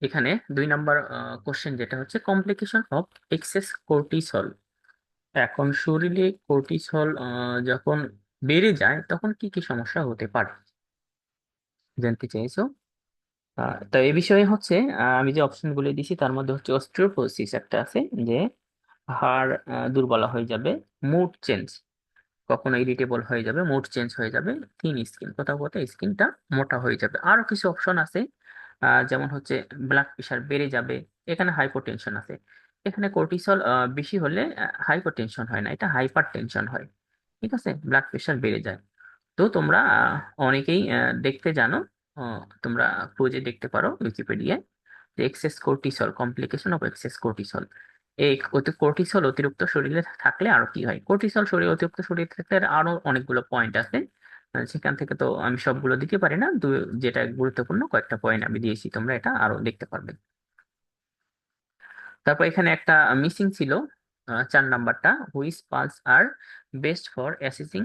এখানে 2 নম্বর কোশ্চেন যেটা হচ্ছে কমপ্লিকেশন অফ এক্সেস কর্টিসল। এখন শরীরে কর্টিসল যখন বেড়ে যায় তখন কি কি সমস্যা হতে পারে জানতে চাইছো। তো এই বিষয়ে হচ্ছে আমি যে অপশন গুলো দিছি তার মধ্যে হচ্ছে অস্টিওপোরোসিস একটা আছে, যে হাড় দুর্বল হয়ে যাবে, মুড চেঞ্জ, কখনো ইরিটেবল হয়ে যাবে, মুড চেঞ্জ হয়ে যাবে, থিন স্কিন, কোথাও কোথাও স্কিনটা মোটা হয়ে যাবে। আরো কিছু অপশন আছে, যেমন হচ্ছে ব্লাড প্রেশার বেড়ে যাবে, এখানে হাইপোটেনশন আছে। এখানে কর্টিসল বেশি হলে হাইপোটেনশন হয় না, এটা হাইপার টেনশন হয়। ঠিক আছে, ব্লাড প্রেশার বেড়ে যায়। তো তোমরা অনেকেই দেখতে জানো, তোমরা খুঁজে দেখতে পারো উইকিপিডিয়ায়, যে excess cortisol, complication of excess cortisol. এই কর্টিসল অতিরিক্ত শরীরে থাকলে আরো কি হয়, কর্টিসল শরীরে অতিরিক্ত শরীরে থাকলে আরো অনেকগুলো পয়েন্ট আছে। সেখান থেকে তো আমি সবগুলো দিতে পারি না, যেটা গুরুত্বপূর্ণ কয়েকটা পয়েন্ট আমি দিয়েছি, তোমরা এটা আরো দেখতে পারবে। তারপর এখানে একটা মিসিং ছিল, 4 নাম্বারটা, which pulse are best for assessing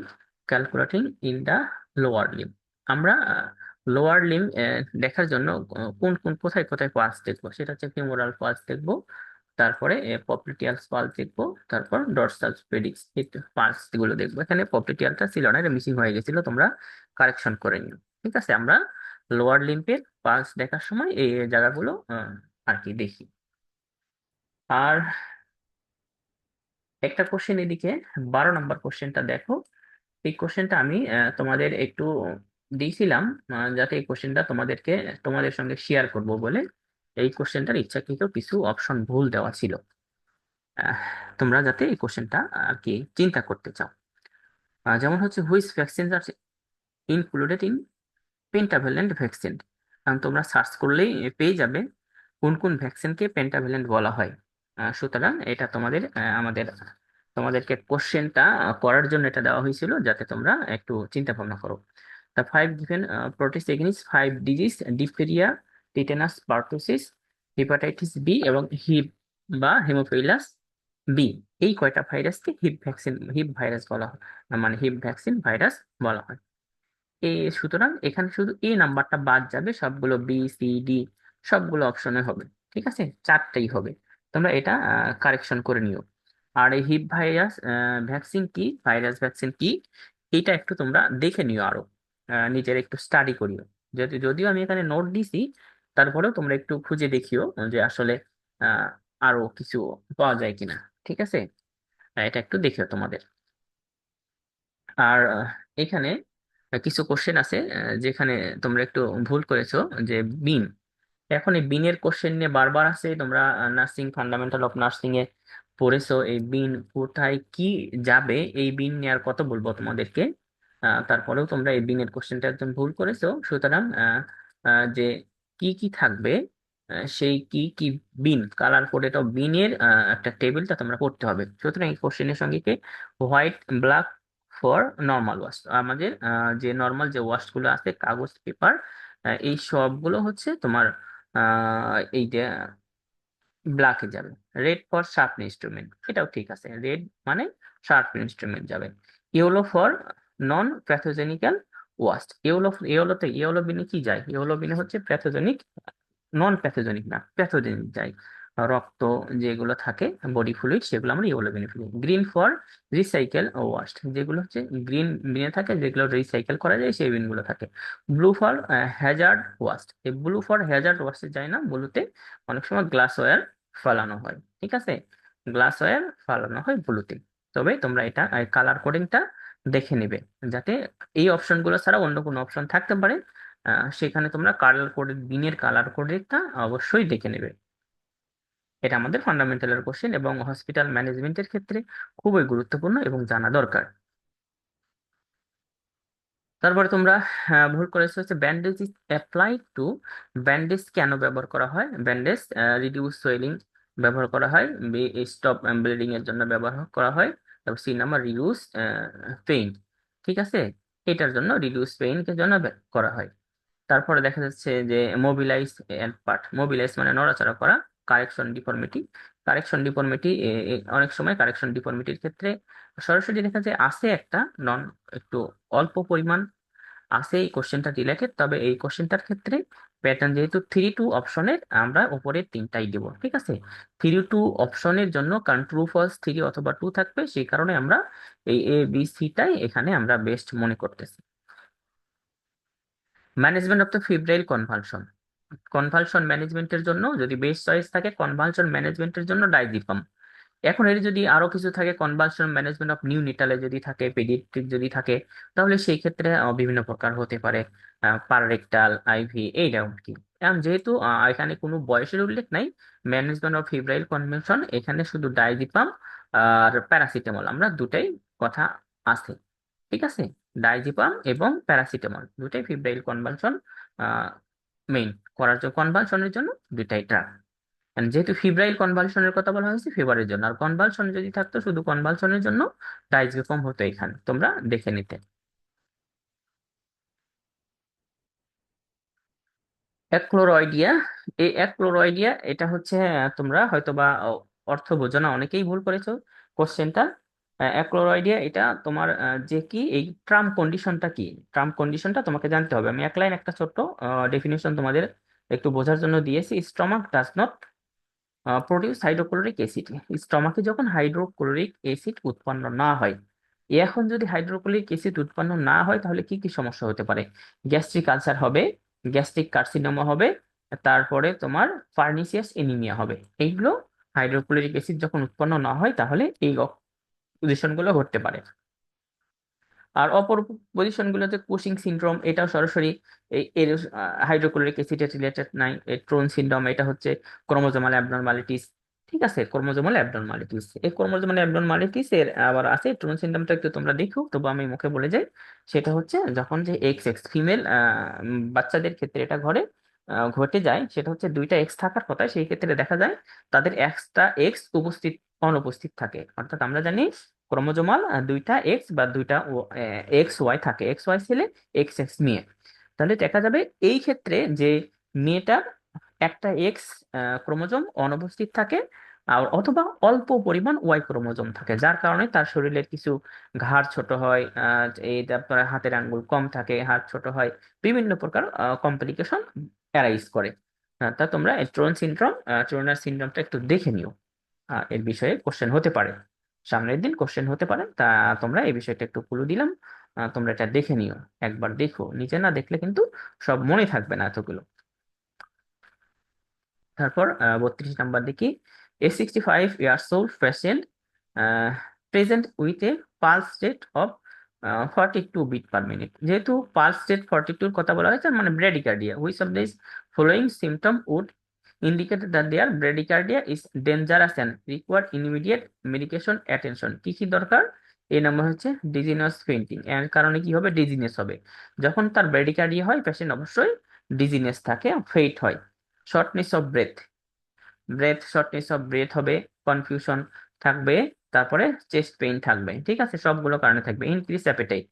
calculating in the lower limb. আমরা লোয়ার লিম দেখার জন্য কোন কোন কোথায় কোথায় পালস দেখবো, সেটা হচ্ছে ফিমোরাল পালস দেখবো, তারপরে পপ্লিটিয়াল পালস দেখবো, তারপর ডরসাল পেডিক্স পালস গুলো দেখবো। এখানে পপ্লিটিয়ালটা ছিল না, এটা মিসিং হয়ে গেছিল, তোমরা কারেকশন করে নিও। ঠিক আছে, আমরা লোয়ার লিম্পের পালস দেখার সময় এই জায়গাগুলো আর কি দেখি। আর একটা কোশ্চেন এদিকে, 12 নম্বর কোশ্চেনটা দেখো। এই কোশ্চেনটা আমি তোমাদের একটু দিয়েছিলাম, যাতে এই কোশ্চেনটা তোমাদের সঙ্গে শেয়ার করব বলে। এই কোশ্চেনটার ইচ্ছাকৃত কিছু অপশন ভুল দেওয়া ছিল, আহ, তোমরা যাতে এই কোশ্চেনটা আর কি চিন্তা করতে চাও। যেমন হচ্ছে which vaccine are included in pentavalent vaccine. কারণ তোমরা সার্চ করলেই পেয়ে যাবে কোন কোন ভ্যাকসিনকে পেন্টাভ্যালেন্ট বলা হয়। সুতরাং এটা তোমাদেরকে কোশ্চেনটা করার জন্য এটা দেওয়া হয়েছিল, যাতে তোমরা একটু চিন্তা ভাবনা করো। The 5 given protects against 5 disease, diphtheria, tetanus, pertussis, hepatitis B এবং হিপ বা হেমোফিলাস বি, এই কয়টা ভাইরাসকে হিপ ভাইরাস বলা হয়, মানে হিপ ভ্যাকসিন ভাইরাস বলা হয়। সুতরাং এখানে শুধু নাম্বারটা বাদ যাবে, সবগুলো বি সি ডি সবগুলো অপশনে হবে। ঠিক আছে, চারটাই হবে, তোমরা এটা কারেকশন করে নিও। আর এই হিপ ভাইরাস ভ্যাকসিন কি, ভাইরাস ভ্যাকসিন কি, এটা একটু তোমরা দেখে নিও আরো, নিজের একটু স্টাডি করিও। যদিও আমি এখানে নোট দিছি, তারপরেও তোমরা একটু খুঁজে দেখিও যে আসলে আহ আরো কিছু পাওয়া যায় কিনা। ঠিক আছে, এটা একটু দেখিও তোমাদের। আর এখানে কিছু কোশ্চেন আছে যেখানে তোমরা একটু ভুল করেছো, যে বিন, এখন এই বিনের কোশ্চেন নিয়ে বারবার আছে, তোমরা নার্সিং ফান্ডামেন্টাল অফ নার্সিং এ পড়েছো, এই বিন কোথায় কি যাবে, এই বিন নিয়ে আর কত বলবো তোমাদেরকে। তারপরেও তোমরা এই বিনের কোশ্চেনটা একদম ভুল করেছো। সুতরাং যে কি কি থাকবে, সেই কি কি বিন কালার কোডেড অফ বিনের একটা টেবিলটা তোমরা করতে হবে। সুতরাং এই কোশ্চেনের সঙ্গে white black for normal wash, আমাদের যে নর্মাল যে ওয়াশ গুলো আছে কাগজ পেপার, এই সবগুলো হচ্ছে তোমার এই যে ব্ল্যাকে যাবে। রেড ফর শার্প ইনস্ট্রুমেন্ট, এটাও ঠিক আছে, রেড মানে শার্প ইনস্ট্রুমেন্ট যাবে। Yellow for non pathogenical waste, yellow বিনে কি যায়, ইয়েলো বিনে হচ্ছে প্যাথোজেনিক, নন প্যাথোজেনিক না, প্যাথোজেনিক যায়, রক্ত যেগুলো থাকে, বডি ফ্লুইড, সেগুলো আমরা ইয়েলো বিনে ফেলি। গ্রিন ফর রিসাইকেল ওয়াস্ট, যেগুলো হচ্ছে গ্রিন বিনে থাকে, যেগুলো রিসাইকেল করা যায় সেই বিনগুলো থাকে। ব্লু ফর হ্যাজার্ড ওয়াস্ট, এই ব্লু ফর হ্যাজার্ড ওয়াস্টে যায় না, ব্লুতে অনেক সময় গ্লাসওয়্যার ফালানো হয়। ঠিক আছে, গ্লাসওয়্যার ফালানো হয় ব্লুতে। তবে তোমরা এটা কালার কোডিংটা দেখে নিবে, যাতে এই অপশনগুলো ছাড়া অন্য কোনো অপশন থাকতে পারে, সেখানে তোমরা কালার কোডের বিনের কালার কোডেরটা অবশ্যই দেখে নেবে। এটা আমাদের ফান্ডামেন্টালের কোশ্চেন এবং হসপিটাল ম্যানেজমেন্টের ক্ষেত্রে খুবই গুরুত্বপূর্ণ এবং জানা দরকার। তারপরে তোমরা ভুল করেছো হচ্ছে bandage is apply to, bandage কেন ব্যবহার করা হয়, ব্যান্ডেজ রিডিউস সোয়েলিং ব্যবহার করা হয়, বি স্টপ ব্লিডিং এর জন্য ব্যবহার করা হয়, তারপর সি নাম্বার রিডিউস পেইন। ঠিক আছে, এটার জন্য রিডিউস পেইন এর জন্য করা হয়। তারপরে দেখা যাচ্ছে যে মোবিলাইজ এন্ড পার্ট, মোবিলাইজ মানে নড়াচড়া করা, কারেকশন ডিফর্মিটি, কারেকশন ডিফর্মিটি অনেক সময় কারেকশন ডিফর্মিটির ক্ষেত্রে সরাসরি দেখা যায় আছে একটা নন, একটু অল্প পরিমাণ আছে এই কোশ্চেনটা রিলেটেড, তবে এই কোশ্চেনটার ক্ষেত্রে প্যাটার্ন যেহেতু 3-2 অপশনের, আমরা উপরের তিনটাই দেবো, ঠিক আছে। 3-2 অপশনের জন্য, কারণ ট্রু ফলস 3 অথবা 2 থাকবে, সেই কারণে আমরা এই ABC-টাই এখানে আমরা বেস্ট মনে করতেছি। Management of the febrile convulsion, convulsion ম্যানেজমেন্টের জন্য যদি বেস্ট চয়েস থাকে, কনভালশন ম্যানেজমেন্টের জন্য ডাইজিপাম। এখন এর যদি আরো কিছু থাকে, কনভালশন ম্যানেজমেন্ট অফ নিউনেটালে যদি থাকে, পেডিয়াট্রিক যদি থাকে, তাহলে সেই ক্ষেত্রে বিভিন্ন প্রকার হতে পারে, পাররেকটাল, আইভি, এইটা কি। এখন যেহেতু এখানে কোনো বয়সের উল্লেখ নাই, ম্যানেজমেন্ট অফ ফিব্রাইল কনভেনশন, এখানে শুধু ডাইজিপাম আর প্যারাসিটামল, আমরা দুটাই কথা আছে, ঠিক আছে। ডাইজিপাম এবং প্যারাসিটামল দুটাই ফিব্রাইল কনভালশন মেইন করার জন্য, কনভালশনের জন্য দুটাই ড্রাগ। And যেহেতু ফিব্রাইল কনভালশনের কথা বলা হয়েছে ফিভারের জন্য, আর কনভালশন যদি থাকতো শুধু কনভালশনের জন্য, ডাইজেফম হতো এখানে, তোমরা দেখে নিতে। অ্যাক্লোরয়েডিয়া, এই অ্যাক্লোরয়েডিয়া এটা হচ্ছে তোমরা হয়তোবা অর্থ বোঝো না, অনেকেই ভুল করেছো কোশ্চেনটা। অ্যাক্লোরয়েডিয়া এটা তোমার যে কি এই ট্রাম কন্ডিশনটা কি, ট্রাম কন্ডিশনটা তোমাকে জানতে হবে। আমি এক লাইন একটা ছোট্ট ডেফিনিশন তোমাদের একটু বোঝার জন্য দিয়েছি। Stomach does not produce hydrochloric acid, স্টমাকে যখন হাইড্রোক্লোরিক অ্যাসিড উৎপন্ন না হয়, এখন যদি হাইড্রোক্লোরিক অ্যাসিড উৎপন্ন না হয় তাহলে কি কি সমস্যা হতে পারে? গ্যাস্ট্রিক আলসার হবে, গ্যাস্ট্রিক কার্সিনোমা হবে, তারপরে তোমার পার্নিসিয়াস এনিমিয়া হবে। এইগুলো হাইড্রোক্লোরিক অ্যাসিড যখন উৎপন্ন না হয় তাহলে এই পজিশন গুলো ঘটতে পারে। আর অপর পজিশন গুলোতে কুশিং সিনড্রোম, এটাও সরাসরি এই এর হাইড্রোক্লোরিক অ্যাসিডের রিলেটেড নাই। ট্রোন সিনড্রোম এটা হচ্ছে ক্রোমোজোমাল অ্যাবনরমালিটিস, ঠিক আছে, ক্রোমোজোমাল অ্যাবনরমালিটিস। এই ক্রোমোজোমাল অ্যাবনরমালিটিস এর আবার আছে ট্রোন সিনড্রোমটা, একটু তোমরা দেখো, তবু আমি মুখে বলে যাই। সেটা হচ্ছে যখন যে এক্স এক্স ফিমেল বাচ্চাদের ক্ষেত্রে এটা ঘটে যায়, সেটা হচ্ছে দুইটা এক্স থাকার কথা, সেই ক্ষেত্রে দেখা যায় তাদের একটা এক্স অনুপস্থিত থাকে। অর্থাৎ আমরা জানি ক্রোমোজোমাল দুইটা এক্স বা দুইটা এক্স ওয়াই থাকে, এক্স ওয়াই ছেলে, এক্স এক্স মেয়ে। তাহলে দেখা যাবে এই ক্ষেত্রে যে মেয়েটার একটা এক্স ক্রোমোজোম অনুপস্থিত থাকে, আর অথবা অল্প পরিমাণ ওয়াই ক্রোমোজোম থাকে, যার কারণে তার শরীরের কিছু ঘাড় ছোট হয়, এই তারপরে হাতের আঙ্গুল কম থাকে, হাত ছোট হয়, বিভিন্ন প্রকার কমপ্লিকেশন অ্যারাইজ করে। তা তোমরা ট্রোন সিনড্রোম, ট্রোনার সিনড্রোমটা একটু দেখে নিও। এর বিষয়ে কোশ্চেন হতে পারে, সামনের দিন কোশ্চেন হতে পারে। তা তোমরা এই বিষয়টা একটু ক্লু দিলাম, তোমরা এটা দেখে নিও, একবার দেখো, নিজে না দেখলে কিন্তু সব মনে থাকবে না এতগুলো। তারপর 32 নাম্বার দেখি, A65 years old patient present with a pulse rate of 42 beat per minute। যেহেতু পালস রেট 42 কথা বলা হয়েছে, মানে bradycardia, which of this following symptom would indicated that there bradycardia is dangerous and required immediate medication attention. কি কি দরকার? এই number হচ্ছে ডিজিনাস ফেন্টিং, এর কারণে কি হবে? ডিজিনেস হবে। যখন তার ব্রেডিকার্ডিয়া হয় পেশেন্ট অবশ্যই ডিজিনেস থাকে, ফেইট হয়। Shortness of breadth, shortness of breadth হবে, কনফিউশন থাকবে, তারপরে চেস্ট পেইন থাকবে, ঠিক আছে, সবগুলো কারণে থাকবে। ইনক্রিজ অ্যাপিটাইট,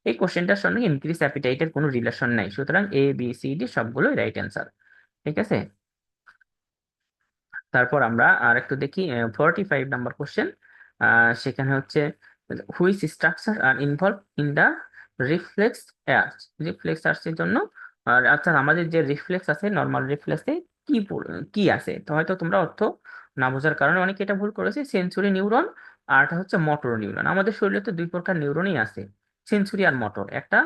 এই কোশ্চেনটার সঙ্গে ইনক্রিজ অ্যাপিটাইটের কোনো রিলেশন নাই, সুতরাং A B C D সবগুলোই রাইট অ্যান্সার, ঠিক আছে। তারপর আমরা আর একটু দেখি 45 নাম্বার কোশ্চেন। সেখানে হচ্ছে which structure are involve in the reflex arch, reflex আর্চের জন্য। আর অর্থাৎ আমাদের যে রিফ্লেক্স আছে, নর্মাল রিফ্লেক্সে কি আছে, তো হয়তো তোমরা অর্থ না বোঝার কারণে অনেকে এটা ভুল করেছে। সেন্সরি নিউরন আর একটা হচ্ছে মোটর নিউরন। আমাদের শরীরে তো দুই প্রকার নিউরনই আছে, সেন্সরি আর মোটর। একটা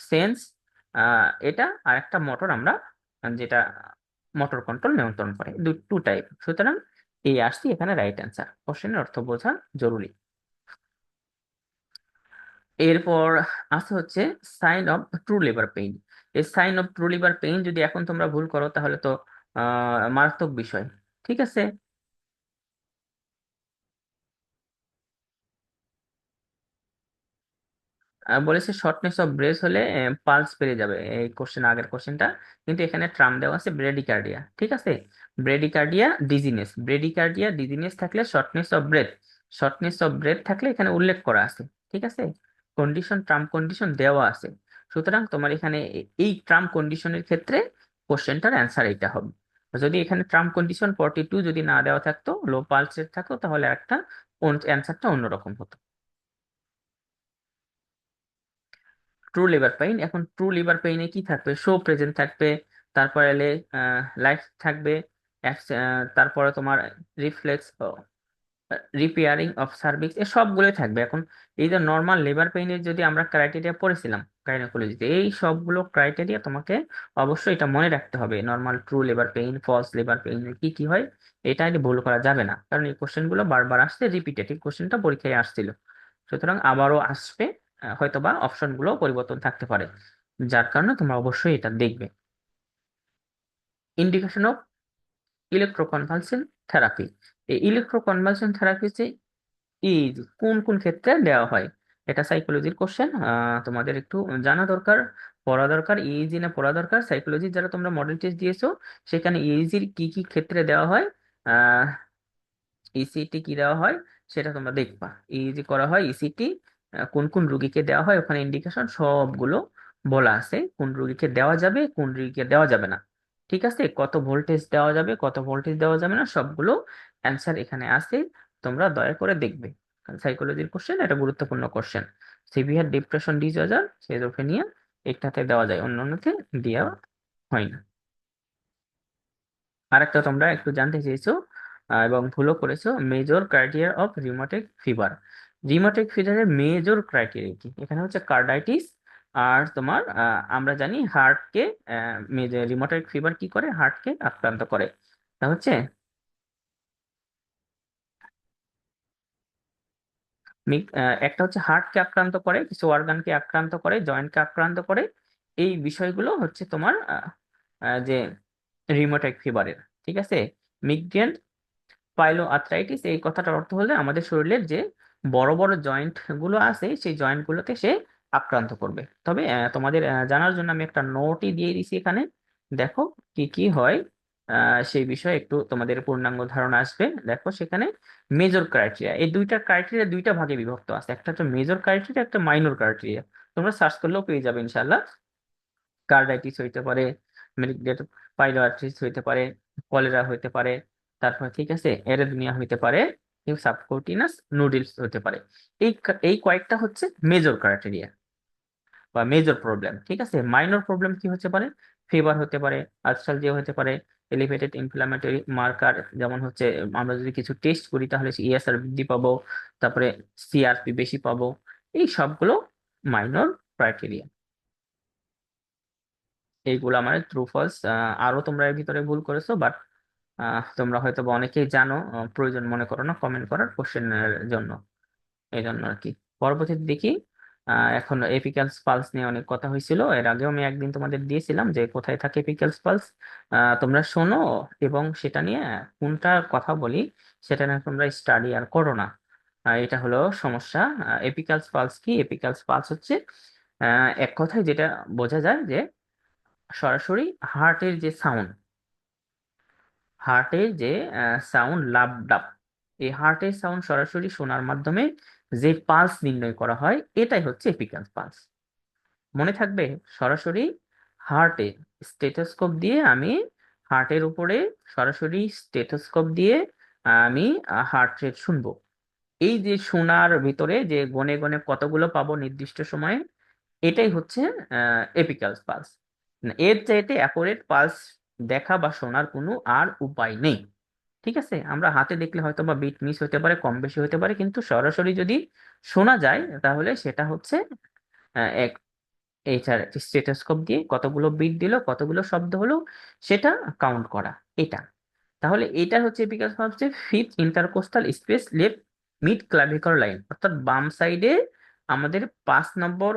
সেন্স এটা, আর একটা মোটর, আমরা যেটা মোটর কন্ট্রোল নিয়ন্ত্রণ করে, টু টাইপ। সুতরাং এই আসছি এখানে রাইট অ্যান্সার, কোশ্চেনের অর্থ বোঝা জরুরি। এরপর আছে হচ্ছে sign of true labour pain. এই sign of true labour pain যদি এখন তোমরা ভুল করো তাহলে তো মারাত্মক বিষয়, ঠিক আছে। বলেছে শর্টনেস অফ ব্রেথ হলে পালস বেড়ে যাবে, এই কোশ্চেন, আগের কোশ্চেনটা। কিন্তু এখানে ট্রাম দেওয়া আছে ব্রেডিকার্ডিয়া, ঠিক আছে। ব্রেডিকার্ডিয়া ডিজিনেস থাকলে শর্টনেস অফ ব্রেথ থাকলে এখানে উল্লেখ করা আছে, ঠিক আছে। কন্ডিশন, ট্রাম কন্ডিশন দেওয়া আছে। সুতরাং তোমার এখানে এই ট্রাম কন্ডিশনের ক্ষেত্রে কোশ্চেনটার অ্যান্সার এটা হবে। যদি এখানে ট্রাম কন্ডিশন 42 যদি না দেওয়া থাকতো, লো পালস রেট থাকতো, তাহলে একটা অ্যান্সারটা অন্যরকম হতো। True liver pain. এখন ট্রু লিভার পেইনে কি থাকবে? শো প্রেজেন্ট থাকবে, তারপরে লাইফ থাকবে, তারপরে তোমার রিফ্লেক্স, রিপেয়ারিং অফ সার্ভিক্স, এ সবগুলোই থাকবে। এখন এই যে নর্মাল লেবার পেইনের যদি আমরা ক্রাইটেরিয়া পড়েছিলাম গাইনোকোলজিতে, এই সবগুলো ক্রাইটেরিয়া তোমাকে অবশ্যই এটা মনে রাখতে হবে। Normal, true labour pain, false labour pain কি কি হয়, এটা আর ভুল করা যাবে না, কারণ এই কোশ্চেনগুলো বারবার আসছে, রিপিটেটিভ কোশ্চেনটা পরীক্ষায় আসছিল, সুতরাং আবারও আসবে। হয়তোবা অপশনগুলো পরিবর্তন থাকতে পারে, যার কারণে তোমরা অবশ্যই এটা দেখবে। Indication of electroconvulsive therapy. এই ইলেকট্রোকনভালসন থেরাপি এই যে কোন কোন ক্ষেত্রে দেওয়া হয়, এটা সাইকোলজির কোশ্চেন, তোমাদের একটু জানা দরকার, পড়া দরকার। ইইজি না পড়া দরকার, সাইকোলজি যারা তোমরা মডেল টেস্ট দিয়েছো সেখানে ইইজির কি কি ক্ষেত্রে দেওয়া হয়, আহ ইসিটি কি দেওয়া হয় সেটা তোমরা দেখবা। ইইজি করা হয় ইসিটি, কোন কোন রুগীকে দেওয়া হয় ওখানে ইন্ডিকেশন সবগুলো বলা আছে, কোন রুগীকে দেওয়া যাবে কোন রুগীকে দেওয়া যাবে না, ঠিক আছে, কত ভোল্টেজ দেওয়া যাবে কত ভোল্টেজ দেওয়া যাবে না, সবগুলো অ্যান্সার এখানে আছে, তোমরা দয়া করে দেখবে। সাইকোলজির কোশ্চেন, এটা গুরুত্বপূর্ণ question. Severe depression disorder, schizophrenia, একটাতে দেওয়া যায়, অন্যতে দেওয়া হয় না। আরেকটা তোমরা একটু জানতে চেয়েছো, এবং ভুলও করেছো, major criteria of rheumatic fever. Rheumatic ফিভারের মেজর ক্রাইটেরিয়া কি? এখানে হচ্ছে কার্ডাইটিস, আর তোমার আমরা জানি হার্টকে, মেজর রিউমাটিক ফিভার কি করে, হার্টকে আক্রান্ত করে। তা হচ্ছে একটা হচ্ছে হার্টকে আক্রান্ত করে, কিছু অর্গানকে আক্রান্ত করে, জয়েন্টকে আক্রান্ত করে, এই বিষয়গুলো হচ্ছে তোমার যে রিউমাটিক ফিভারের, ঠিক আছে। মিগ্রেন পাইলো আর্থ্রাইটিস, এই কথাটার অর্থ হলে আমাদের শরীরের যে বড় বড় জয়েন্ট গুলো আছে সেই জয়েন্ট গুলোতে সে আক্রান্ত করবে। তবে তোমাদের জানার জন্য আমি একটা নোটই দিয়ে দিছি এখানে, দেখো কি কি হয়, সেই বিষয়ে একটু তোমাদের পূর্ণাঙ্গ ধারণা আসবে। দেখো সেখানে মেজর ক্রাইটেরিয়া, এই দুইটা ক্রাইটেরিয়া দুইটা ভাগে বিভক্ত আছে, একটা হচ্ছে মেজর ক্রাইটেরিয়া, একটা মাইনর ক্রাইটেরিয়া, তোমরা সার্চ করলেও পেয়ে যাবে ইনশাল্লাহ। কার্ডাইটিস হইতে পারে, মেলিগনেন্ট পাইলোআর্থ্রাইটিস হইতে পারে, কলেরা হইতে পারে, তারপর ঠিক আছে এরিথমিয়া হইতে পারে, সাবকুটিনাস নুডলস হতে পারে। এই কয়েকটা হচ্ছে মেজর ক্রাইটেরিয়া বা মেজর প্রবলেম, ঠিক আছে। মাইনর প্রবলেম কি হতে পারে? ফিভার হতে পারে, আলসালজিয়া হতে পারে, এলিভেটেড ইনফ্লামেটরি মার্কার, যেমন হচ্ছে আমরা যদি কিছু টেস্ট করি তাহলে ইএসআর বৃদ্ধি পাবো, তারপরে সিআরপি বেশি পাবো, এই সবগুলো মাইনর ক্রাইটেরিয়া। এইগুলো আমার ট্রু ফলস। আরো তোমরা এর ভিতরে ভুল করেছো, বাট তোমরা হয়তো বা অনেকেই জানো, প্রয়োজন মনে করো না কমেন্ট করার কোশ্চেনের জন্য, এই জন্য আর কি। পরবর্তীতে দেখি, এখন এপিক্যালস পালস নিয়ে অনেক কথা হয়েছিল, এর আগেও আমি একদিন তোমাদের দিয়েছিলাম যে কোথায় থাকে এপিক্যালস পালস, তোমরা শোনো এবং সেটা নিয়ে কোনটা কথা বলি সেটা নিয়ে তোমরা স্টাডি আর করো না, এটা হলো সমস্যা। এপিক্যালস পালস কি? এপিক্যালস পালস হচ্ছে এক কথায় যেটা বোঝা যায় যে সরাসরি হার্টের যে সাউন্ড, হার্টের যে সাউন্ড, লাভ ডাব, এই হার্টের সাউন্ড সরাসরি শোনার মাধ্যমে যে পালস নির্ণয় করা হয় এটাই হচ্ছে এপিক্যাল পালস। মনে থাকবে, সরাসরি হার্টে স্টেথোস্কোপ দিয়ে আমি হার্টের উপরে সরাসরি স্টেথোস্কোপ দিয়ে আমি হার্ট রেট শুনবো। এই যে শোনার ভিতরে যে গনে গনে কতগুলো পাবো নির্দিষ্ট সময়ে, এটাই হচ্ছে এপিক্যাল পালস। এর চাইতে অ্যাকুরেট পালস দেখা বা শোনার কোনো আর উপায় নেই, ঠিক আছে। আমরা হাতে দেখলে হয়তো বা বিট মিস হতে পারে, কম বেশি হতে পারে, কিন্তু সরাসরি যদি শোনা যায় তাহলে সেটা হচ্ছে এক এইটার স্টেথোস্কোপ দিয়ে কতগুলো বিট দিল কতগুলো শব্দ হলো সেটা কাউন্ট করা, এটা। তাহলে এটা হচ্ছে এপিক্যাল হচ্ছে fifth intercostal space left mid clavicle line, অর্থাৎ বাম সাইডে আমাদের 5 নম্বর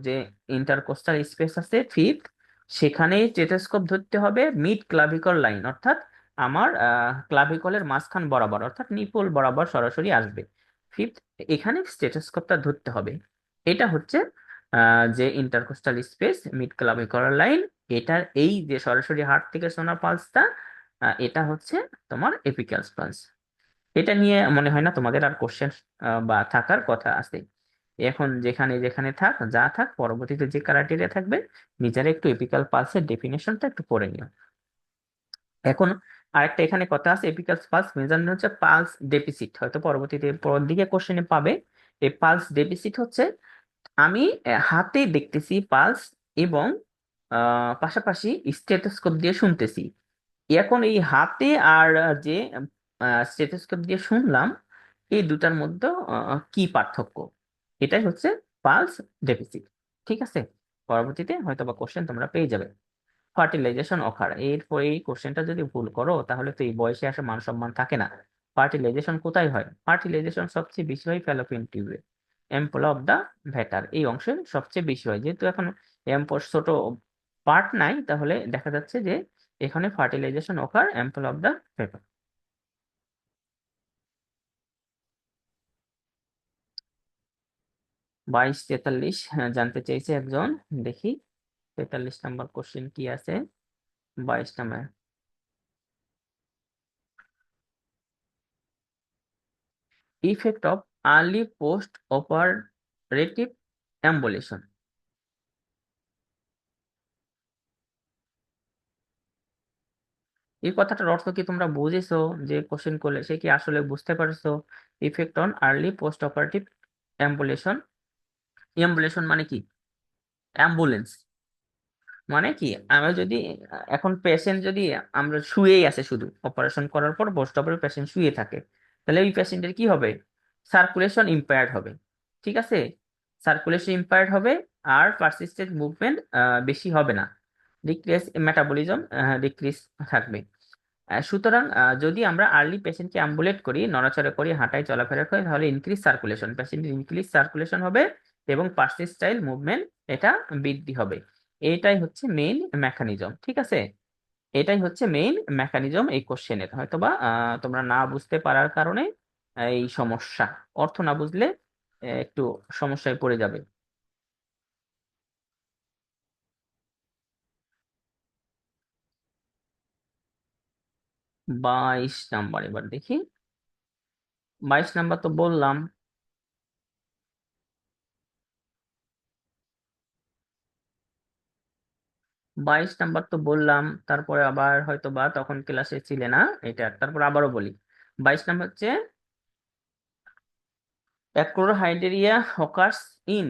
যে ইন্টারকোস্টাল স্পেস আছে ফিফথ, সেখানে স্টেথোস্কোপ ধরতে হবে মিড ক্লাভিকল লাইন, অর্থাৎ আমার ক্লাভিকলের মাঝখান বরাবর, অর্থাৎ নিপল বরাবর সরাসরি আসবে ফিফথ, এখানে স্টেথোস্কোপটা ধরতে হবে। এটা হচ্ছে যে intercostal space mid clavicle line, এটার এই যে সরাসরি হার্ট থেকে শোনা পালসটা, এটা হচ্ছে তোমার এপিক্যাল পালস। এটা নিয়ে মনে হয় না তোমাদের আর কোশ্চেন বা থাকার কথা আছে। এখন যেখানে যেখানে থাক যা থাক, পরবর্তীতে যে ক্রাইটেরিয়া থাকবে নিজেরা একটু এপিক্যাল পালসের ডেফিনেশনটা একটু পড়ে নিও। এখন আরেকটা এখানে কথা আছে, এপিক্যাল পালস মেজারমেন্ট হচ্ছে পালস ডেফিসিট, হয়তো পরবর্তীতে পরের দিকে কোশ্চেনে পাবে। এই পালস ডেফিসিট হচ্ছে আমি হাতে দেখতেছি পালস এবং পাশাপাশি স্টেথোস্কোপ দিয়ে শুনতেছি। এখন এই হাতে আর যে স্টেথোস্কোপ দিয়ে শুনলাম, এই দুটার মধ্যে কি পার্থক্য? এটাই হচ্ছে পালস ডেফিসিট। ঠিক আছে, পরবর্তীতে হয়তো বা কোশ্চেন তোমরা পেয়ে যাবে। ফার্টিলাইজেশন অকার, এরপর এই কোশ্চেনটা যদি ভুল করো তাহলে তো এই বয়সে আসে মান সম্মান থাকে না। ফার্টিলাইজেশন কোথায় হয়? ফার্টিলাইজেশন সবচেয়ে বেশি হয় ফ্যালোপিয়ান টিউবে, এম্পল অফ দা ভ্যাটার এই অংশে সবচেয়ে বেশি হয়। যেহেতু এখন এম্পল ছোট পার্ট নাই, তাহলে দেখা যাচ্ছে যে এখানে fertilisation ochre ample of the ভ্যাটার। 22-43 জানতে চেয়েছে একজন, দেখি 43 নম্বর কোশ্চেন কি আছে। 22 নম্বর, effect of early post operative ambulation. এই কথাটার অর্থ কি তোমরা বুঝেছো? যে কোশ্চেন করলে সে কি আসলে বুঝতে পারছো? Effect on early post operative ambulation. Ambulation মানে কি? অ্যাম্বুলেন্স মানে কি? আমরা যদি এখন পেশেন্ট যদি আমরা শুয়েই আছে, শুধু অপারেশন করার পর পোস্ট অপারেটিভ পেশেন্ট শুয়ে থাকে, তাহলে ওই পেশেন্টের কি হবে? সার্কুলেশন ইম্পেয়ার্ড হবে। ঠিক আছে, সার্কুলেশন ইম্পেয়ার্ড হবে, আর পারসিস্টেন্ট মুভমেন্ট বেশি হবে না, ডিক্রিজ মেটাবলিজম ডিক্রিজ থাকবে। সুতরাং যদি আমরা আর্লি পেশেন্টকে অ্যাম্বুলেট করি, নড়াচড়া করি, হাঁটাই চলাফেরা করি, তাহলে ইনক্রিজ সার্কুলেশন, পেশেন্টের ইনক্রিজ সার্কুলেশন হবে এবং পারসিস্টাইল মুভমেন্ট এটা বৃদ্ধি হবে। এটাই হচ্ছে মেইন মেকানিজম। ঠিক আছে, এটাই হচ্ছে মেইন মেকানিজম এই কোশ্চেনের। হয়তোবা তোমরা না বুঝতে পারার কারণে এই সমস্যা, অর্থ না বুঝলে একটু সমস্যায় পড়ে যাবে। 22 নম্বর, এবার দেখি। 22 নম্বর তো বললাম। 22 নম্বর তো বললাম, তারপরে আবার হয়তো বা তখন ক্লাসে ছিলে না, এটা তারপর আবারও বলি। 22 নম্বর হচ্ছে অ্যাক্রোহাইডেরিয়া হকার্স ইন।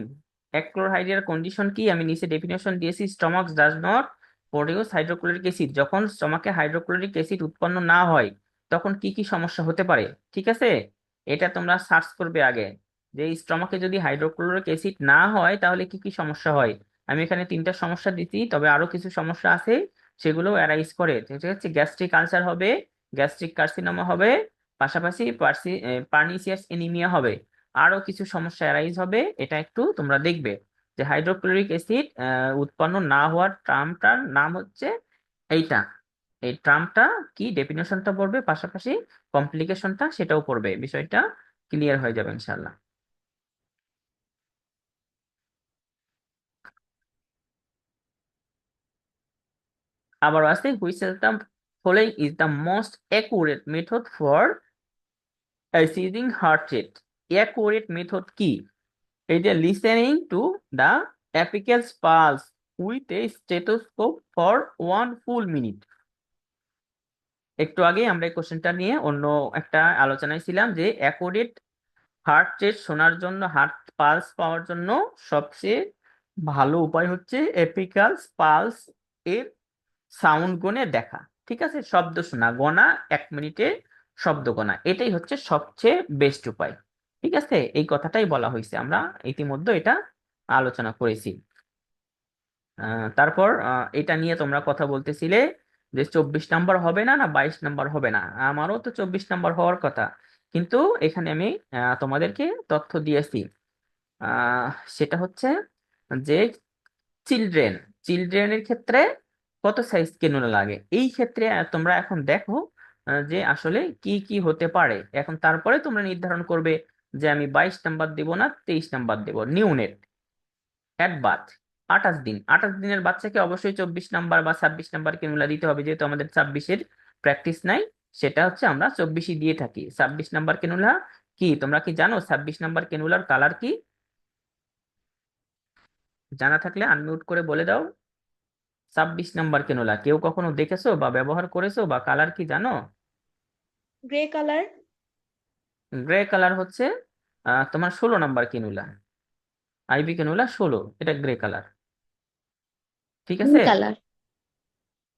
অ্যাক্রোহাইডেরিয়ার কন্ডিশন কি? আমি নিচে ডেফিনেশন দিয়েছি, stomach does not produce hydrochloric acid. যখন স্টমাকে হাইড্রোক্লোরিক অ্যাসিড উৎপন্ন না হয়, তখন কি কি সমস্যা হতে পারে? ঠিক আছে, এটা তোমরা সার্চ করবে আগে, যে স্টমাকে যদি হাইড্রোক্লোরিক অ্যাসিড না হয় তাহলে কি কি সমস্যা হয়। আমি এখানে 3টা সমস্যা দিচ্ছি, তবে আরো কিছু সমস্যা আছে, সেগুলো অ্যারাইজ করে। ঠিক আছে, গ্যাস্ট্রিক আলসার হবে, গ্যাস্ট্রিক কার্সিনোমা হবে, পাশাপাশি পার্নিসিয়াস এনিমিয়া হবে, আরো কিছু সমস্যা অ্যারাইজ হবে। এটা একটু তোমরা দেখবে যে হাইড্রোক্লোরিক অ্যাসিড উৎপন্ন না হওয়ার টার্মটার নাম হচ্ছে এইটা। এই টার্মটা কি, ডেফিনেশনটা পড়বে, পাশাপাশি কমপ্লিকেশনটা সেটাও পড়বে, বিষয়টা ক্লিয়ার হয়ে যাবে ইনশাল্লাহ। আবার আছে, which is the following is the most accurate method for assessing heart rate. Accurate method কি? এই যে listening to the apical pulse with a stethoscope for 1 full minute. একটু আগে আমরা এই কোশ্চেনটা নিয়ে অন্য একটা আলোচনায় ছিলাম, যে অ্যাকুরেট হার্ট রেট শোনার জন্য, হার্ট পালস পাওয়ার জন্য সবচেয়ে ভালো উপায় হচ্ছে এপিক্যাল পালস এর সাউন্ড গুনে দেখা। ঠিক আছে, শব্দ শোনা, গোনা 1 মিনিটে শব্দ গোনা, এটাই হচ্ছে সবচেয়ে বেস্ট উপায়। ঠিক আছে, এই কথাটাই বলা হয়েছে, আমরা ইতিমধ্যে এটা আলোচনা করেছি। তারপর এটা নিয়ে তোমরা কথা বলতেছিলে যে 24 নম্বর হবে না, না 22 নম্বর হবে না। আমারও তো 24 নম্বর হওয়ার কথা, কিন্তু এখানে আমি তোমাদেরকে তথ্য দিয়েছি। আহ, সেটা হচ্ছে যে চিলড্রেন, চিলড্রেনের ক্ষেত্রে কত সাইজ ক্যানুলা লাগে, এই ক্ষেত্রে তোমরা এখন দেখো যে আসলে কি কি হতে পারে। এখন তারপরে তোমরা নির্ধারণ করবে যে আমি 22 নম্বর দেব না 23 নম্বর দেব। নিউনেট অ্যাট বার্থ, 28 দিন, 28 দিনের বাচ্চাকে অবশ্যই 24 নম্বর বা 26 নম্বর ক্যানুলা দিতে হবে, যেহেতু আমাদের 26-এর প্র্যাকটিস নাই। সেটা হচ্ছে আমরা 24ই দিয়ে থাকি। 26 নম্বর ক্যানুলা কি তোমরা কি জানো? 26 নম্বর ক্যানুলার কালার কি? জানা থাকলে আনমিউট করে বলে দাও। 26 নম্বর ক্যানুলা কেউ কখনো দেখেছো বা ব্যবহার করেছো, বা কালার কি জানো? Grey colour. গ্রে কালার হচ্ছে তোমার 16 নম্বর ক্যানুলা। আইভি ক্যানুলা 16, এটা গ্রে কালার। ঠিক পিঙ্ক আছে, কালার।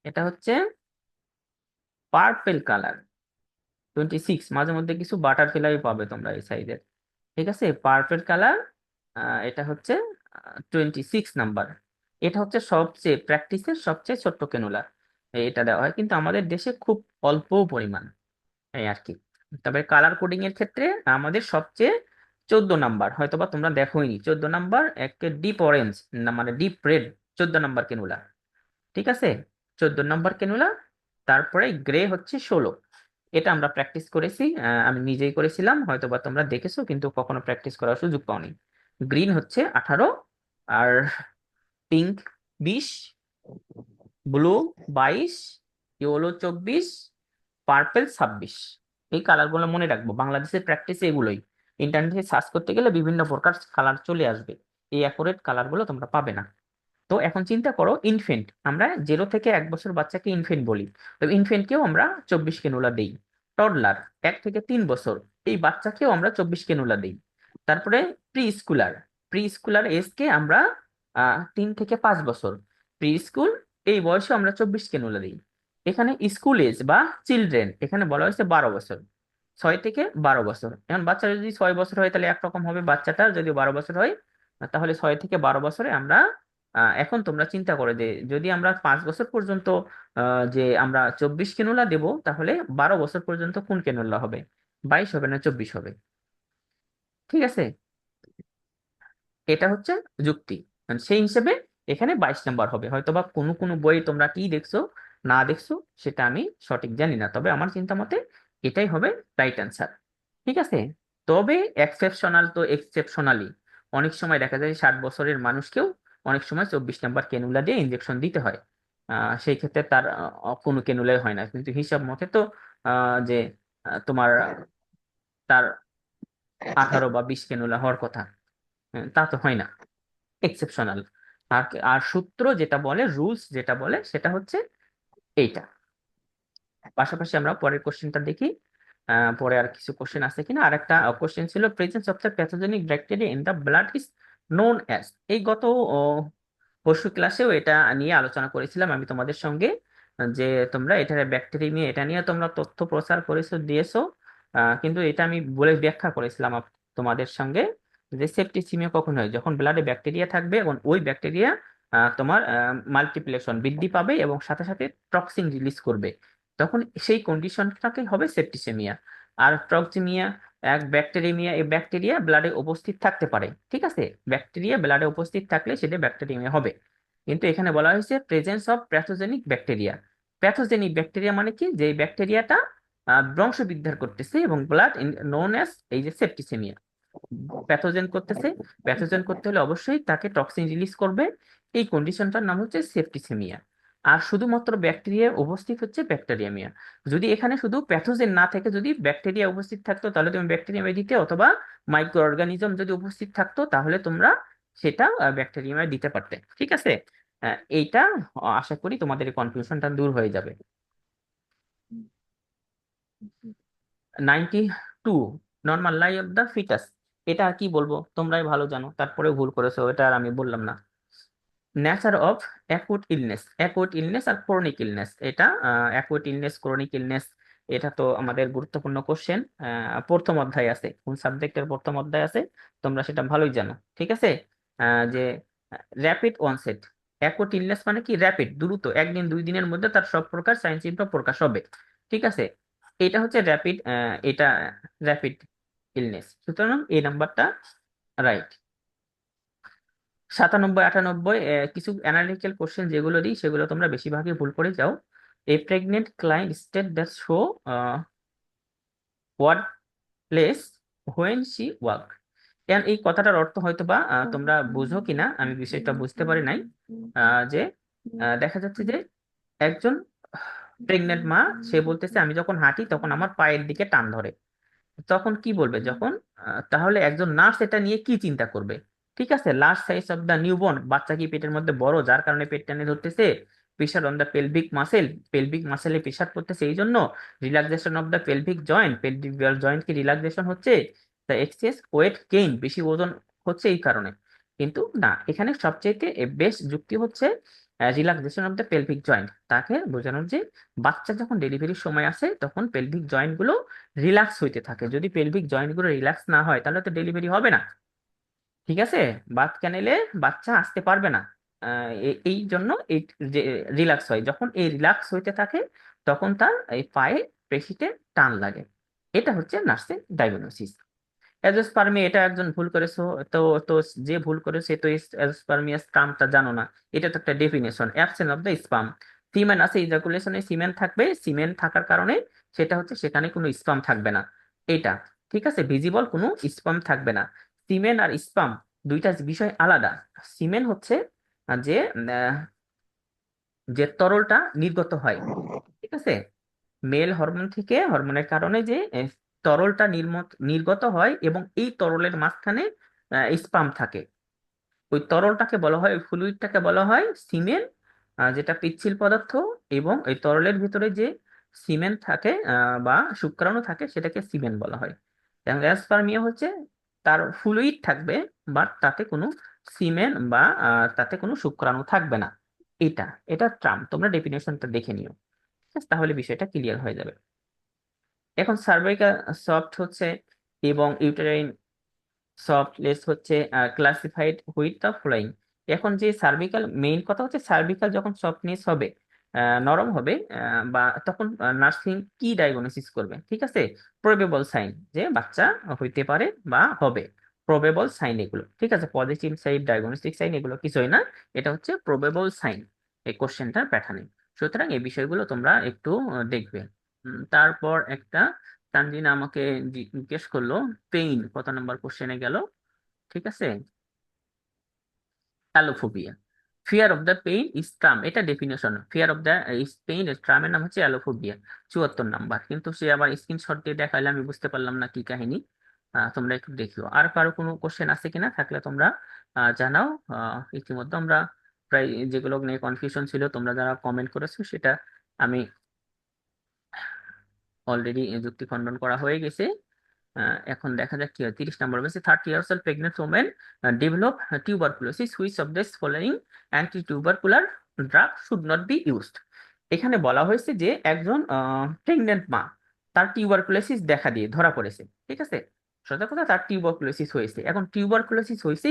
এটা হচ্ছে পার্পেল কালার 26, মাঝে মধ্যে কিছু বাটারফ্লাই পাবে তোমরা এই সাইজের। ঠিক আছে, পার্পেল কালার, এটা হচ্ছে 26 নাম্বার। এটা হচ্ছে সবচেয়ে প্র্যাকটিসের সবচেয়ে ছোট্ট ক্যানুলা, এটা দেওয়া হয় কিন্তু আমাদের দেশে খুব অল্প পরিমাণ, এই আর কি। তবে কালার কোডিং এর ক্ষেত্রে আমাদের সবচেয়ে 14 নাম্বার, হয়তোবা তোমরা দেখোইনি, 14 নাম্বার একে ডিপ অরেঞ্জ, না মানে ডিপ রেড, 14 নাম্বার ক্যানুলা। ঠিক আছে, 14 নাম্বার ক্যানুলা। তারপরে গ্রে হচ্ছে 16, এটা আমরা প্র্যাকটিস করেছি, আমি নিজেই করেছিলাম, হয়তোবা তোমরা দেখেছো কিন্তু কখনো প্র্যাকটিস করার সুযোগ পাওনি। গ্রিন হচ্ছে 18, আর পিঙ্ক 20, ব্লু 22, ইয়েলো 24, পার্পেল 26। এই কালারগুলো মনে রাখবো, বাংলাদেশের প্র্যাকটিসে এগুলোই। ইন্টারনেটে সার্চ করতে গেলে বিভিন্ন প্রকার কালার চলে আসবে, এই অ্যাকুরেট কালারগুলো তোমরা পাবে না। তো এখন চিন্তা করো, ইনফেন্ট, আমরা 0 থেকে 1 বছর বাচ্চাকে ইনফেন্ট বলি, তো ইনফেন্টকেও আমরা 24 কেনুলা দেই। টডলার 1 থেকে 3 বছর, এই বাচ্চাকেও আমরা 24 কেনুলা দেই। তারপরে প্রি স্কুলার, প্রি স্কুলার এজকে আমরা 3 থেকে 5 বছর, প্রি স্কুল, এই বয়সে আমরা 24 কেনুলা দিই। এখানে স্কুল এজ বা চিলড্রেন, এখানে বলা হয়েছে 12 বছর, 6 থেকে 12 বছর। এখন বাচ্চা যদি 6 বছর হয় তাহলে একরকম হবে, বাচ্চাটার যদি 12 বছর হয় তাহলে 6 থেকে 12 বছরে আমরা এখন তোমরা চিন্তা করে যে যদি আমরা 5 বছর পর্যন্ত যে আমরা 24 কেনুলা দেব, তাহলে 12 বছর পর্যন্ত কোন কেনুলা হবে, 22 হবে না 24 হবে। ঠিক আছে, এটা হচ্ছে যুক্তি, মানে সেই হিসেবে এখানে 22 নাম্বার হবে। হয়তোবা কোনো কোনো বই তোমরা কি দেখছো না দেখছো সেটা আমি সঠিক জানি না, তবে আমার চিন্তা মতে এটাই হবে রাইট অ্যান্সার। ঠিক আছে, তবে এক্সেপশনাল তো এক্সেপশনালি, অনেক সময় দেখা যায় 60 বছরের মানুষকেও অনেক সময় 24 নাম্বার ক্যানুলা দিয়ে ইনজেকশন দিতে হয়, সেই ক্ষেত্রে তার কোনো ক্যানুলাই হয় না, কিন্তু হিসাব মতে তো যে তোমার তার 18 বা 20 ক্যানুলা হওয়ার কথা, তা তো হয় না, এক্সেপশনাল। আর আর সূত্র যেটা বলে, রুলস যেটা বলে সেটা হচ্ছে এইটা। পাশাপাশি আমরা পরের কোশ্চেনটা দেখি, পরে আর কিছু কোশ্চেন আছে কিনা। আর একটা কোশ্চেন ছিল, presence of the pathogenic bacteria in the blood is known as. এই গত পরশু ক্লাসেও এটা নিয়ে আলোচনা করেছিলাম আমি তোমাদের সঙ্গে, যে তোমরা এটা ব্যাকটেরিয়া, এটা নিয়ে তোমরা তথ্য প্রচার করেছো দিয়েছো, কিন্তু এটা আমি বলে ব্যাখ্যা করেছিলাম তোমাদের সঙ্গে, যে সেপ্টিসিমিয়া কখন হয়, যখন ব্লাডে ব্যাকটেরিয়া থাকবে এবং ওই ব্যাকটেরিয়া তোমার মাল্টিপ্লিকেশন বৃদ্ধি পাবে এবং সাথে সাথে টক্সিন রিলিজ করবে, তখন সেই কন্ডিশনটাকে হবে সেপ্টিসেমিয়া। আর টক্সিমিয়া এক ব্যাকটেরিমিয়া, এই ব্যাকটেরিয়া ব্লাডে উপস্থিত থাকতে পারে। ঠিক আছে, ব্যাকটেরিয়া ব্লাডে উপস্থিত থাকলে সেটা ব্যাকটেরিয়া হবে। কিন্তু এখানে বলা হয়েছে presence of pathogenic bacteria. Pathogenic bacteria মানে কি, যে ব্যাকটেরিয়াটা বংশবিস্তার করতেছে এবং ব্লাড নোন অ্যাজ এই যে সেপ্টিসেমিয়া, প্যাথোজেন করতেছে। প্যাথোজেন করতে হলে অবশ্যই তাকে টক্সিন রিলিজ করবে, এই কন্ডিশনটার নাম হচ্ছে সেপ্টিসেমিয়া। আর শুধুমাত্র ব্যাকটেরিয়া উপস্থিত হচ্ছে ব্যাকটেরিয়ামিয়া। যদি এখানে শুধু প্যাথোজেন না থেকে যদি ব্যাকটেরিয়া উপস্থিত থাকতো তাহলে তুমি ব্যাকটেরিয়ামিয়া দিতে, অথবা মাইক্রো অর্গানিজম যদি উপস্থিত থাকতো তাহলে তোমরা সেটা ব্যাকটেরিয়ামিয়া দিতে পারতে। ঠিক আছে, এইটা আশা করি তোমাদের কনফিউশনটা দূর হয়ে যাবে। 92, normal life of the fetus, এটা আর কি বলবো, তোমরাই ভালো জানো, তারপরে ভুল করেছো, এটা আর আমি বললাম না। Nature of acute illness, acute illness আর ক্রনিক ইলনেস, এটা অ্যাকুট ইলনেস ক্রনিক ইলনেস, এটা তো আমাদের গুরুত্বপূর্ণ কোশ্চেন, প্রথম অধ্যায় আছে, কোন সাবজেক্টের প্রথম অধ্যায় আছে তোমরা সেটা ভালোই জানো। ঠিক আছে, যে র্যাপিড অনসেট, অ্যাকুট ইলনেস মানে কি, র্যাপিড দ্রুত, 1 দিন 2 দিনের মধ্যে তার সব প্রকার সাইন সিম্পটম প্রকাশ হবে। ঠিক আছে, এটা হচ্ছে র্যাপিড, এটা র্যাপিড ইলনেস, সুতরাং এই নাম্বারটা রাইট। 97 98 কিছু অ্যানালিটিক্যাল কোশ্চেন যেগুলো দিই সেগুলো তোমরা বেশিরভাগই ভুল করে যাও। A pregnant client state that show word place when she walk. এই কথাটার অর্থ হয়তো বা তোমরা বুঝো কিনা আমি বিষয়টা বুঝতে পারি নাই, যে দেখা যাচ্ছে যে একজন প্রেগনেন্ট মা, সে বলতেছে আমি যখন হাঁটি তখন আমার পায়ের দিকে টান ধরে, তখন কি বলবে যখন, তাহলে একজন নার্স এটা নিয়ে কি চিন্তা করবে। ঠিক আছে, large size of the newborn, বাচ্চা কি পেটের মধ্যে বড় যার কারণে পেট টেনে ধরতেছে, pressure on the pelvic muscle, pelvic মাসেলে প্রেশার পড়তেছে এই জন্য, relaxation of the pelvic joint, pelvic joint কি রিল্যাক্সেশন হচ্ছে, দ্য এক্সেস ওয়েট গেইন, বেশি ওজন হচ্ছে এই কারণে। কিন্তু না, এখানে সবচেয়ে বেস্ট যুক্তি হচ্ছে relaxation of the pelvic joint. তাকে বোঝানোর যে বাচ্চা যখন ডেলিভারির সময় আসে তখন পেলভিক জয়েন্ট গুলো রিল্যাক্স হইতে থাকে। যদি পেলভিক জয়েন্ট গুলো রিল্যাক্স না হয় তাহলে তো ডেলিভারি হবে না, ঠিক আছে, বাত ক্যানেলে বাচ্চা আসতে পারবে না। এই জন্য এই যে রিল্যাক্স হয়, যখন এই রিল্যাক্স হইতে থাকে তখন তার এই পায়ে পেশিতে টান লাগে। এটা হচ্ছে নার্সিং ডায়াগনোসিস। অ্যাজোস্পার্মিয়া, এটা একজন ভুল করেছো। তো তো যে ভুল করেছে তো অ্যাজোস্পার্মিয়াস টার্মটা জানো না। এটা তো একটা definition, absence of the sperm. Semen আছে, ইজাকুলেশনে সিমেন থাকবে, সিমেন থাকার কারণে সেটা হচ্ছে সেখানে কোনো স্পাম থাকবে না। এটা ঠিক আছে, ভিজিবল কোনো স্পাম থাকবে না। সিমেন আর স্পাম দুইটা বিষয় আলাদা। সিমেন হচ্ছে যে যে তরলটা নির্গত হয়, ঠিক আছে, মেল হরমোন থেকে, হরমোনের কারণে যে তরলটা নির্গত হয় এবং এই তরলের মাঝখানে স্পাম থাকে, ওই তরলটাকে বলা হয়, ওই ফ্লুইডটাকে বলা হয় সিমেন, যেটা পিচ্ছিল পদার্থ। এবং এই তরলের ভিতরে যে সিমেন থাকে বা শুক্রাণু থাকে সেটাকে সিমেন বলা হয়। এবং অ্যাসপার্মিয়া হচ্ছে তার ফ্লুইড থাকবে বাট তাতে কোনো সিমেন বা তাতে কোনো শুক্রাণু থাকবে না। এটা এটা ট্রাম, তোমরা ডেফিনেশনটা দেখে নিও, ঠিক আছে? তাহলে বিষয়টা ক্লিয়ার হয়ে যাবে। এখন সার্ভাইকাল সফট হচ্ছে এবং ইউটেরাইন সফট লেস হচ্ছে ক্লাসিফাইড হুইথ দ্য ফলোইং। এখন যে সার্ভিকাল, মেইন কথা হচ্ছে সার্ভিকাল যখন সফটনেস হবে, নরম হবে, বা তখন নার্সিং কি ডায়াগনোসিস করবে, ঠিক আছে? প্রবেবল সাইন, যে বাচ্চা হইতে পারে বা হবে, প্রবেবল সাইন এগুলো, ঠিক আছে? পজিটিভ সাইড, ডায়াগনস্টিক সাইন এগুলো কিছুই না, এটা হচ্ছে প্রবেবল সাইন এই কোশ্চেনটার প্যাটার্নে। সুতরাং এই বিষয়গুলো তোমরা একটু দেখবে। তারপর একটা তানজিন আমাকে জিজ্ঞেস করলো পেইন কত নাম্বার কোশ্চেনে গেল, ঠিক আছে? Algophobia, fear of the pain is term, এটা definition. Fear of the is pain, ট্রামের নাম হচ্ছে অ্যালোফোবিয়া। 74 নাম্বার, কিন্তু সে আবার স্ক্রিনশট দিয়ে দেখাইলে আমি বুঝতে পারলাম না কি কাহিনী। তোমরা একটু দেখিও। আর কারো কোনো কোশ্চেন আছে কিনা, থাকলে তোমরা জানাও। ইতিমধ্যে আমরা প্রায় যেগুলো নিয়ে কনফিউশন ছিল তোমরা যারা কমেন্ট করেছো সেটা আমি অলরেডি যুক্তি খণ্ডন করা হয়ে গেছে। এখন দেখা যাক কি হয়। 30 নম্বর বলছে 30 years old pregnant woman develop tuberculosis, which of this following anti tubercular drug should not be used? এখানে বলা হয়েছে যে একজন প্রেগনেন্ট মা, তার টিউবারকুলোসিস দেখা দিয়ে ধরা পড়েছে, ঠিক আছে, সোজা কথা তার টিউবারকুলোসিস হয়েছে। এখন টিউবারকুলোসিস হয়েছে,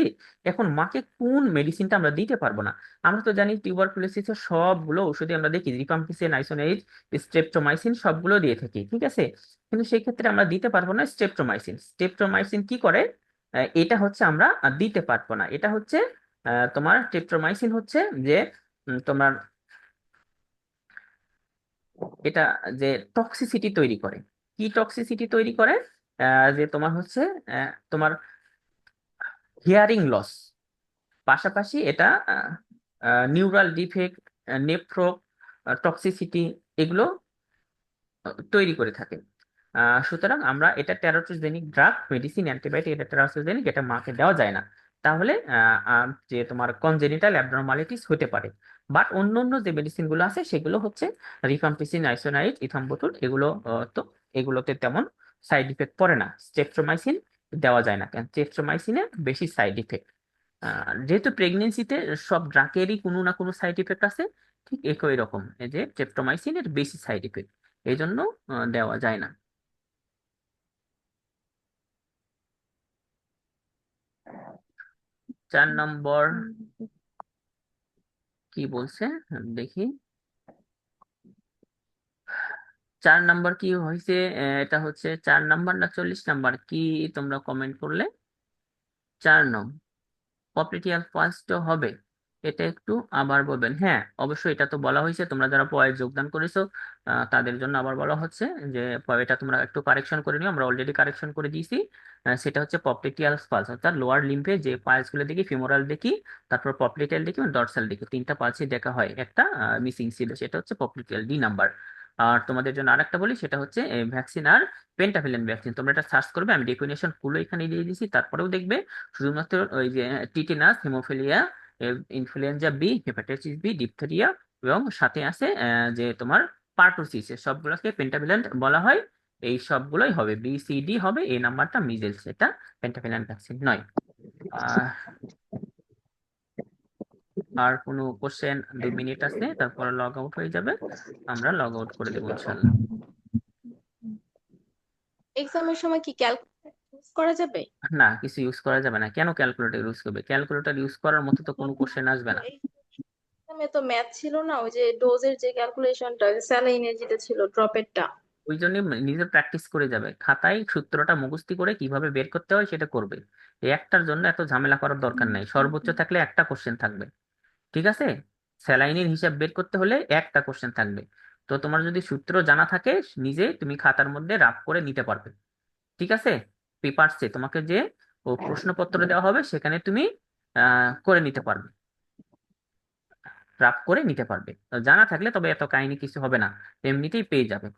এখন মাকে কোন মেডিসিনটা আমরা দিতে পারবো না? আমরা তো জানি টিউবারকুলোসিসের সবগুলো ওষুধে আমরা দেখি রিফাম্পিসিন, আইসোনিজ, স্ট্রেপ্টোমাইসিন সবগুলো দিয়ে থাকি, ঠিক আছে, কিন্তু সেই ক্ষেত্রে আমরা দিতে পারবো না স্ট্রেপ্টোমাইসিন। স্ট্রেপ্টোমাইসিন কি করে? এটা হচ্ছে আমরা দিতে পারবো না। এটা হচ্ছে তোমার স্ট্রেপ্টোমাইসিন হচ্ছে যে তোমার এটা যে টক্সিসিটি তৈরি করে। কি টক্সিসিটি তৈরি করে? যে তোমার হচ্ছে তোমার হিয়ারিং লস, পাশাপাশি এটা নিউরাল ডিফেক্ট, নেফ্রো টক্সিসিটি, এগুলো তৈরি করে থাকে। সুতরাং আমরা এটা টেরাটোজেনিক ড্রাগ, মেডিসিন, অ্যান্টিবায়োটিক, এটা টেরাটোজেনিক, এটা মাকে দেওয়া যায় না। তাহলে যে তোমার কনজেনিটাল অ্যাবনরমালিটিস হতে পারে। বাট অন্য অন্য যে মেডিসিন গুলো আছে সেগুলো হচ্ছে রিফাম্পিসিন, আইসোনাইট, ইথাম্বোটুল, এগুলো তো এগুলোতে তেমন সাইড ইফেক্ট পড়ে না। স্ট্রেপ্টোমাইসিন দেওয়া যায় না, কেন? স্ট্রেপ্টোমাইসিনে বেশি সাইড ইফেক্ট। যেহেতু প্রেগনেন্সিতে সব ড্রাগেরই কোনো না কোনো সাইড ইফেক্ট আছে, ঠিক একই রকম এই যে স্ট্রেপ্টোমাইসিনের বেশি সাইড ইফেক্ট, এই জন্য দেওয়া যায় না। 4 নম্বর কি বলছে দেখি। 4 নম্বর কি হয়েছে? এটা হচ্ছে 4 নম্বর না 40 নম্বর, কি তোমরা কমেন্ট করলে? 4 নং পপ্লিটিয়াল ফার্স্ট হবে, এটা একটু আবার বলবেন? হ্যাঁ অবশ্যই, এটা তো বলা হয়েছে, তোমরা যারা পয়ে যোগদান করেছো তাদের জন্য আবার বলা হচ্ছে যে এটা তোমরা একটু কারেকশন করে নিও, আমরা অলরেডি কারেকশন করে দিয়েছি। সেটা হচ্ছে পপ্লিটিয়াল পালস, অর্থাৎ লোয়ার লিম্ফে যে পালস গুলো দেখি, ফিমোরাল দেখি, তারপর পপ্লিটিয়াল দেখি এবং ডর্সাল দেখি, তিনটা পালসই দেখা হয়, একটা মিসিং ছিল, সেটা হচ্ছে পপ্লিটিয়াল, D নাম্বার। আর তোমাদের জন্য আরেকটা বলি, সেটা হচ্ছে ভ্যাকসিন আর পেন্টাভিলেন ভ্যাকসিন, তোমরা এটা সার্চ করবে, আমি ডেফিনেশন গুলো এখানে দিয়ে দিয়েছি, তারপরেও দেখবে। শুধুমাত্র ওই যে tetanus, haemophilia, influenza B, hepatitis B, diphtheria এবং সাথে আছে যে তোমার পার্টুসিস, সবগুলোকে পেন্টাভিলেন্ট বলা হয়। এই সবগুলোই হবে, BCD হবে, এই নাম্বারটা মিজেলস, এটা পেন্টাভিলেন্ট ভ্যাকসিন নয়। আহ আর কোনো কোশ্চেন, 2 মিনিট আছে, তারপর লগ আউট হয়ে যাবে, আমরা লগ আউট করে দেবো ইনশাল্লাহ। এক্সামের সময় কি ক্যালকুলেটর ইউজ করা যাবে? না, কিছু ইউজ করা যাবে না। কেন ক্যালকুলেটর ইউজ করবে? ক্যালকুলেটর ইউজ করার মতো তো কোনো কোশ্চেন আসবে না। এক্সামে তো ম্যাথ ছিল না, ওই যে ডোজের যে ক্যালকুলেশনটা, স্যালাইনের যেটা ছিল ড্রপেরটা। ওই জন্য নিজে প্র্যাকটিস করে যাবে, খাতায় সূত্রটা মুখস্থ করে কিভাবে বের করতে হয় সেটা করবে। এই একটার জন্য এত ঝামেলা করার দরকার নাই, সর্বোচ্চ থাকলে একটা কোশ্চেন থাকবে। ঠিক আছে, স্যালাইনের হিসাব বের করতে হলে একটা কোশ্চেন থাকবে। তো তোমার যদি সূত্র জানা থাকে, নিজে তুমি খাতার মধ্যে রাফ করে নিতে পারবে। ঠিক আছে, পেপারসে তোমাকে যে ও প্রশ্নপত্র দেওয়া হবে সেখানে তুমি করে নিতে পারবে, রাফ করে নিতে পারবে। তো জানা থাকলে তবে এত কাহিনী কিছু হবে না, এমনিতেই পেয়ে যাবে।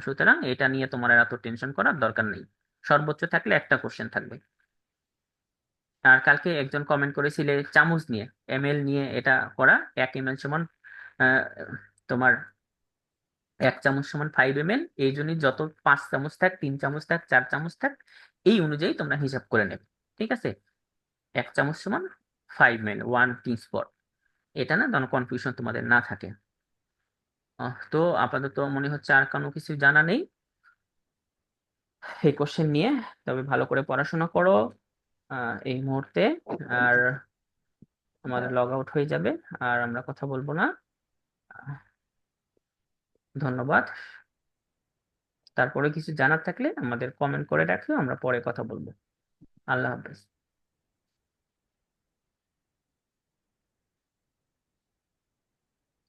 সুতরাং এটা নিয়ে তোমার আর এত টেনশন করার দরকার নেই। সর্বোচ্চ থাকলে একটা কোশ্চেন থাকবে। আর কালকে একজন কমেন্ট করেছিলে চামচ নিয়ে, এমএল নিয়ে এটা করা, 1 ml সমান আহ, তোমার 1 চামচ সমান 5 ml, এই জন্যই যত 5 চামচ থাক, 3 চামচ থাক, 4 চামচ থাক, এই অনুযায়ী তোমরা হিসাব করে নেবে। ঠিক আছে, 1 চামচ সমান 5 ml, 1 টিস্পুন, এটা না যেন কনফিউশন তোমাদের না থাকে। তো আপাতত মনে হচ্ছে আর কোনো কিছু জানা নেই এই কোশ্চেন নিয়ে। তবে ভালো করে পড়াশোনা করো এই মুহূর্তে। আর আমাদের লগ আউট হয়ে যাবে, আর আমরা কথা বলবো না। আহ, ধন্যবাদ। তারপরে কিছু জানার থাকলে আমাদের কমেন্ট করে রাখো, আমরা পরে কথা বলবো। আল্লাহ হাফেজ।